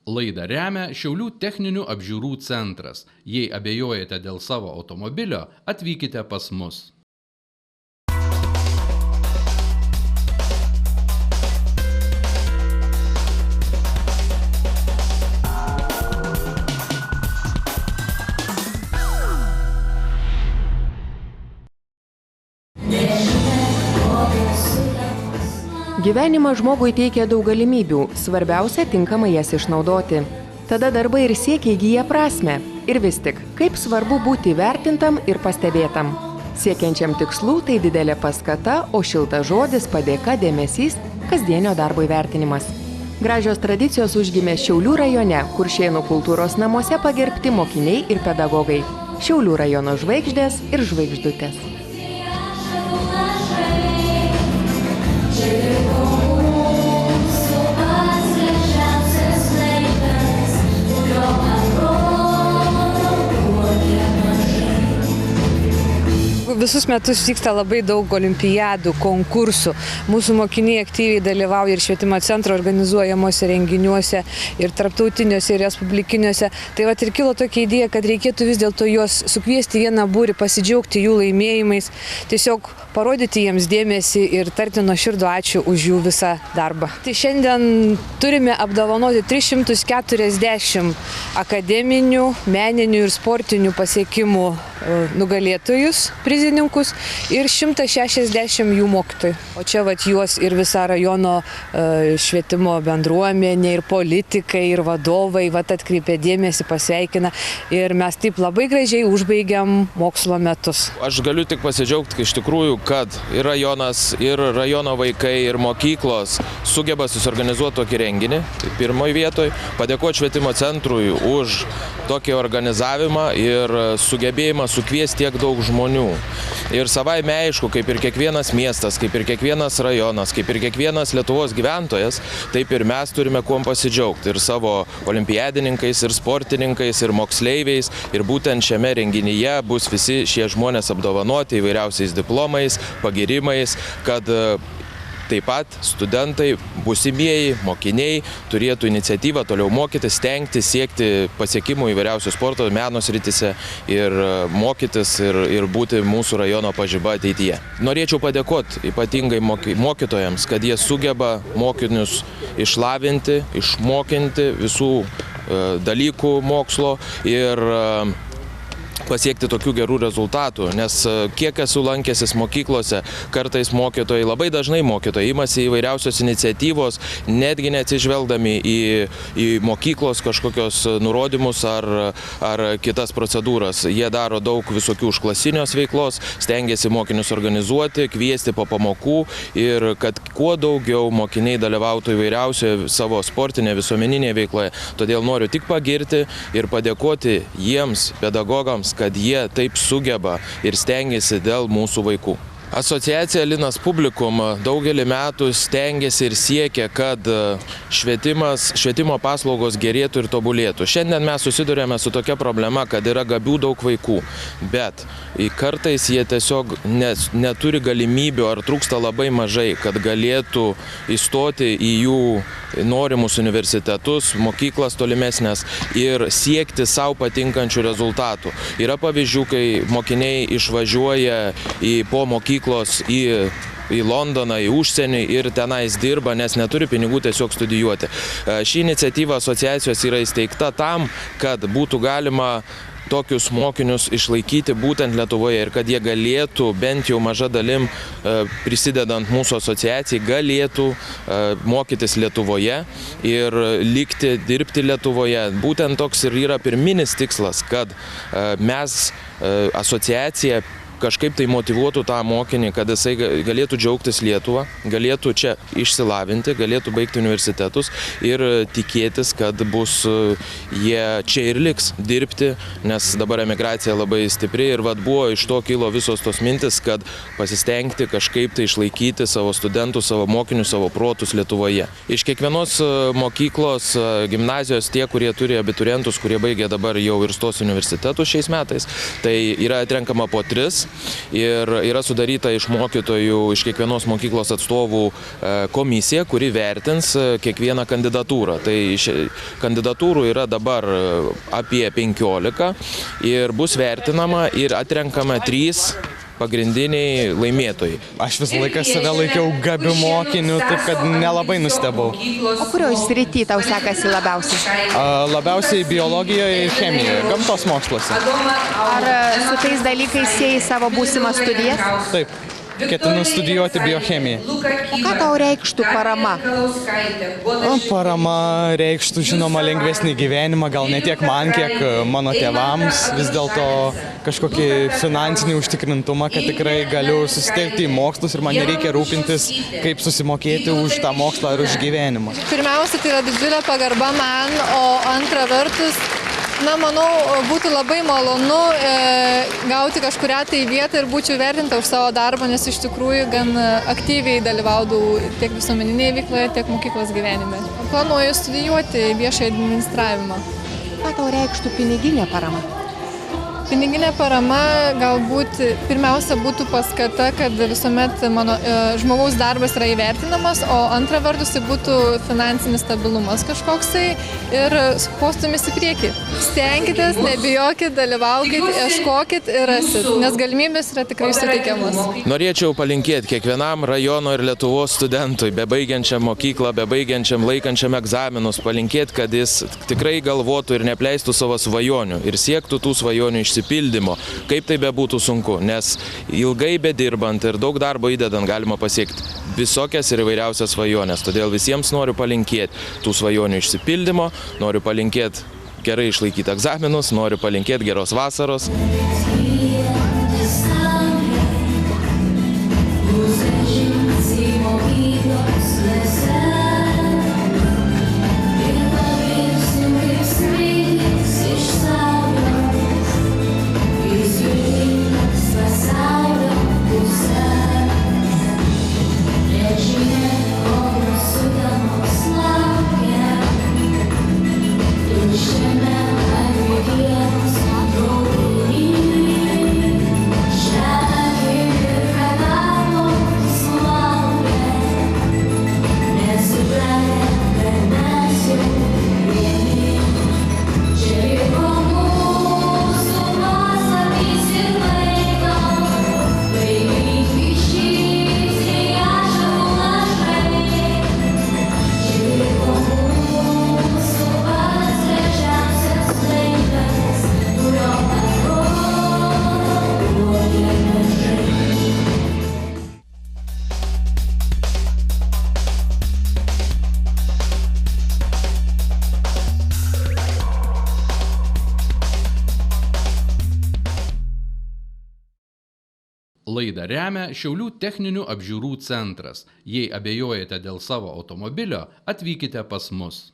Laidą remia Šiaulių techninių apžiūrų centras. Jei abejojate dėl savo automobilio, atvykite pas mus. Gyvenimas žmogui teikia daug galimybių, svarbiausia tinkamai jas išnaudoti. Tada darbai ir siekiai įgyja prasmę. Ir vis tik, kaip svarbu būti įvertintam ir pastebėtam. Siekiančiam tikslų tai didelė paskata, o šiltas žodis, padėka, dėmesys, kasdienio darbo įvertinimas. Gražios tradicijos užgimė Šiaulių rajone, Kuršėnų kultūros namuose pagerbti mokiniai ir pedagogai. Šiaulių rajono žvaigždės ir žvaigždutės. Visus metus vyksta labai daug olimpiadų, konkursų. Mūsų mokiniai aktyviai dalyvauja ir švietimo centro organizuojamuose renginiuose, ir tarptautiniuose, ir respublikiniuose. Tai vat ir kilo tokia idėja, kad reikėtų vis dėlto juos sukviesti vieną būrį, pasidžiaugti jų laimėjimais, tiesiog parodyti jiems dėmesį ir tarti nuoširdų ačiū už jų visą darbą. Tai šiandien turime apdovanoti 340 akademinių, meninių ir sportinių pasiekimų nugalėtojus, prizininkus ir 160 jų mokytojų. O čia vat juos ir visa rajono švietimo bendruomenė, ir politikai, ir vadovai vat atkreipia dėmesį, pasveikina ir mes taip labai gražiai užbaigiam mokslo metus. Aš galiu tik pasidžiaugti iš tikrųjų, kad ir rajonas, ir rajono vaikai, ir mokyklos sugeba susiorganizuoti tokį renginį, pirmoje vietoje, padėkoti švietimo centrui už tokį organizavimą ir sugebėjimą sukviesti tiek daug žmonių. Ir savaime aišku, kaip ir kiekvienas miestas, kaip ir kiekvienas rajonas, kaip ir kiekvienas Lietuvos gyventojas, taip ir mes turime kuom pasidžiaugti. Ir savo olimpiadininkais, ir sportininkais, ir moksleiviais. Ir būtent šiame renginyje bus visi šie žmonės apdovanoti įvairiausiais diplomais, pagyrimais, kad taip pat studentai, būsimieji, mokiniai turėtų iniciatyvą toliau mokytis, stengtis, siekti pasiekimų įvairiausių sporto, meno srityse ir mokytis ir būti mūsų rajono pažiba ateityje. Norėčiau padėkoti ypatingai mokytojams, kad jie sugeba mokinius išlavinti, išmokinti visų dalykų mokslo ir pasiekti tokių gerų rezultatų, nes kiek esu lankęsis mokyklose, kartais mokytojai, labai dažnai mokytojai imasi įvairiausios iniciatyvos, netgi neatsižvelgdami į mokyklos kažkokios nurodymus ar kitas procedūras. Jie daro daug visokių užklasinės veiklos, stengiasi mokinius organizuoti, kviesti po pamokų ir kad kuo daugiau mokiniai dalyvautų įvairiausioje savo sportinėje, visuomeninėje veikloje. Todėl noriu tik pagirti ir padėkoti jiems, pedagogams, kad jie taip sugeba ir stengiasi dėl mūsų vaikų. Asociacija Linas Publikum daugelį metų stengiasi ir siekia, kad švietimo paslaugos gerėtų ir tobulėtų. Šiandien mes susidurėme su tokia problema, kad yra gabių daug vaikų, bet kartais jie tiesiog neturi galimybių ar trūksta labai mažai, kad galėtų įstoti į jų norimus universitetus, mokyklas tolimesnės ir siekti savo patinkančių rezultatų. Yra pavyzdžių, kai mokiniai išvažiuoja po mokyklos į Londoną, į užsienį ir tenais dirba, nes neturi pinigų tiesiog studijuoti. Ši iniciatyva asociacijos yra įsteigta tam, kad būtų galima tokius mokinius išlaikyti būtent Lietuvoje ir kad jie galėtų, bent jau maža dalim prisidedant mūsų asociacijai, galėtų mokytis Lietuvoje ir likti, dirbti Lietuvoje. Būtent toks ir yra pirminis tikslas, kad mes asociacija kažkaip tai motyvuotų tą mokinį, kad jisai galėtų džiaugtis Lietuvą, galėtų čia išsilavinti, galėtų baigti universitetus ir tikėtis, kad jie čia ir liks dirbti, nes dabar emigracija labai stipri ir buvo iš to kilo visos tos mintis, kad pasistengti kažkaip tai išlaikyti savo studentus, savo mokinius, savo protus Lietuvoje. Iš kiekvienos mokyklos, gimnazijos tie, kurie turi abiturientus, kurie baigė dabar jau ir stos universitetus šiais metais, tai yra atrenkama po 3 ir yra sudaryta iš mokytojų, iš kiekvienos mokyklos atstovų komisija, kuri vertins kiekvieną kandidatūrą. Tai kandidatūrų yra dabar apie 15 ir bus vertinama ir atrenkama 3 pagrindiniai laimėtojai. Aš visą laiką save laikiau gabiu mokiniu, taip kad nelabai nustebau. O kurioje srity tau sekasi labiausiai? Labiausiai biologijoje ir chemijoje, gamtos moksluose. Ar su tais dalykais sieji savo būsimas studijas? Taip, ketinu studijuoti biochemiją. O ką tau reikštų parama? Parama reikštų, žinoma, lengvesnį gyvenimą, gal ne tiek man, kiek mano tėvams, vis dėlto kažkokį finansinį užtikrintumą, kad tikrai galiu susitelkti į mokslus ir man nereikia rūpintis, kaip susimokėti už tą mokslą ar už gyvenimą. Pirmiausia, tai yra didžiulė pagarba man, o antra vertus, manau, būtų labai malonu gauti kažkurią tai vietą ir būčiau vertinta už savo darbą, nes iš tikrųjų gan aktyviai dalyvaudavau tiek visuomeninėje veikloje, tiek mokyklos gyvenime. Planuoju studijuoti viešąjį administravimą. Ką tau reikštų piniginė parama? Piniginė parama galbūt pirmiausia būtų paskata, kad visuomet mano žmogaus darbas yra įvertinamas, o antra vertus tai būtų finansinis stabilumas kažkoksai ir postūmis į priekį. Stenkitės, nebijokit, dalyvaukit, ieškokit ir rasit, nes galimybės yra tikrai suteikiamos. Norėčiau palinkėti kiekvienam rajono ir Lietuvos studentui, bebaigiančiam mokyklą, bebaigiančiam laikančiam egzaminus, palinkėti, kad jis tikrai galvotų ir nepleistų savo svajonių ir siektų tų svajonių išsipildyti. Kaip tai bebūtų sunku, nes ilgai bedirbant ir daug darbo įdedant galima pasiekti visokias ir įvairiausias svajonės. Todėl visiems noriu palinkėti tų svajonių išsipildymo, noriu palinkėti gerai išlaikyti egzaminus, noriu palinkėti geros vasaros. Laidą remia Šiaulių techninių apžiūrų centras. Jei abejojate dėl savo automobilio, atvykite pas mus.